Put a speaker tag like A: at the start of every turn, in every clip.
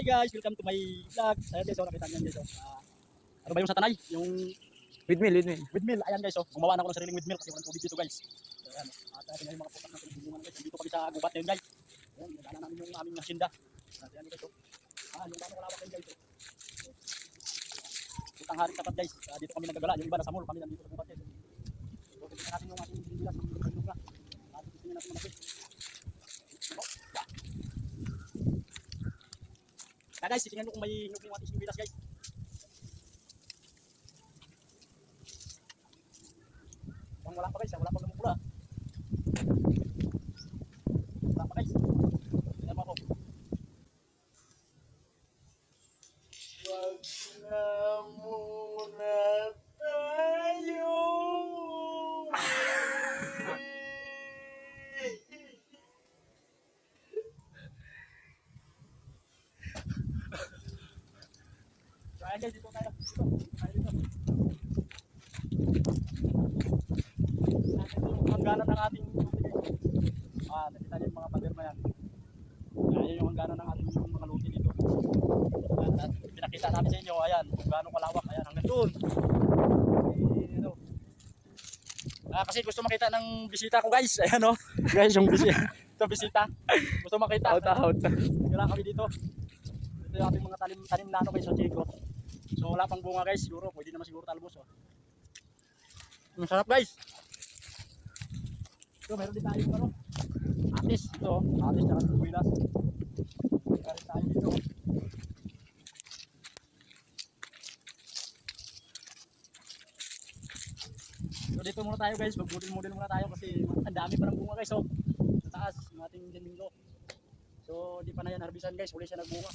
A: Hi guys, welcome to my vlog. Ayan guys, nakita niyo guys. Ano ba yung sa tanay? Yung
B: Windmill.
A: windmill. Ayan guys, gumawa na ako ng sariling windmill kasi walang tubig dito guys. Ayan, at tingnan yung mga putak ng tubig guys. Dito kami sa gubat ngayon guys. Ayan, nagana namin yung aming hacienda. Ayan guys, yung gano'ng kalawak ngayon guys. Putang haring tapat guys. Dito kami nagagala. Yung iba nasa mall, kami nandito sa gubat guys. So, tingnan natin yung ating bilas ng lugar. At tingnan natin malapit. Guys, tingnan mo kung may hinog yung ating bilas guys. Wala pa guys, wala pa lumupula. Wala pa guys. Tingnan mo ako.
C: Wag na muna tayo.
A: So ayan guys, dito tayo. Dito. Yung hangganan ng ating luti guys. Nakita niyo yung mga pader na yan. Ayan yung hangganan ng ating mga luti dito. At pinakita namin sa inyo, ayan, kung gaano kalawak, ayan, hanggang doon. Kasi gusto makita ng bisita ko guys. Ayan o, guys, yung bisita. Ito bisita. Gusto makita.
B: Out.
A: Wala kami dito. Ito yung ating mga tanim na ano guys, so chico. So wala pang bunga guys, siguro, pwede naman siguro talbos. Masarap guys. So meron din tayo ano, atis. Ito, atis na sibuyas. Meron tayo dito. So dito muna tayo guys, mag-model muna tayo kasi ang dami pa ng bunga guys. So sa taas, yung ating linggo. So di pa na yan harbisan guys, huli siya nagbunga.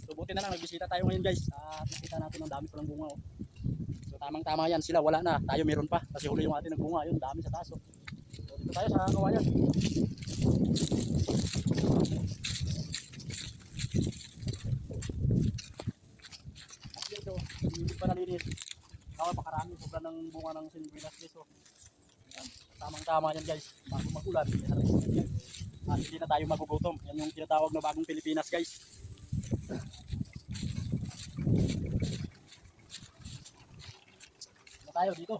A: So buti na lang, nagbisita tayo ngayon guys. At nakita natin ang dami pa ng bunga. So tamang-tama yan, sila wala na, tayo meron pa. Kasi huli yung ating nagbunga, yun, dami sa taas. So dito tayo sa kawayan. At dito, hindi pa nalinis. Pakarami, sobra ng bunga ng sinbilas guys. So tamang-tama yan guys, bago mag-ulan. At hindi na tayo magugutom. Yan yung tinatawag na bagong Pilipinas guys. Ano tayo dito?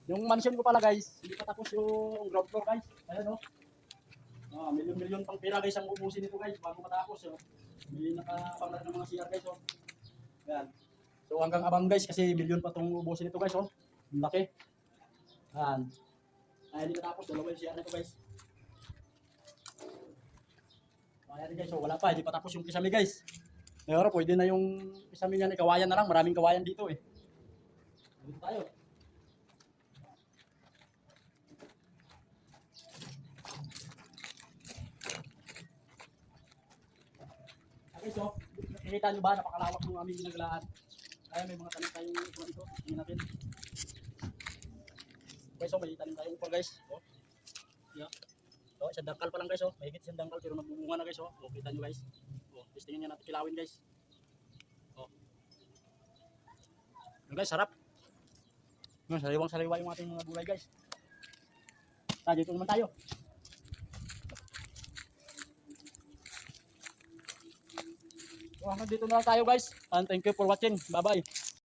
A: Yung mansion ko pala guys, hindi pa tapos yung ground floor guys. Ayan o. Milyon-milyon pang pera guys ang ubusin nito guys bago matapos. May nakapanglag ng mga CR guys o. Ayan. So hanggang abang guys kasi milyon pa itong ubusin nito guys o. Laki. Ayan. Ay, hindi natapos. Dalawa yung CR nito guys. Ayan guys, so wala pa, hindi pa tapos yung kisame guys. Pero pwede na yung kisame niyan, kawayan na lang, maraming kawayan dito eh. Dito tayo. Okay, so, nakikita nyo ba, napakalawak ng aming ginagalaan. Kaya may mga tanim tayong ito dito, tingnan natin. Okay, so may tanim tayong upal guys. Oh. Yeah. So, isang dangkal pa lang guys, oh. Mahigit isang dangkal pero nagbubunga na guys, oh. O, kita nyo guys. Oh, tingnan nyo natin kilawin guys. Oh. Yung guys, sarap. Sariwang-sariwa yung ating mga gulay guys. Dito naman tayo. So, hanggang dito na lang tayo guys. And thank you for watching. Bye-bye.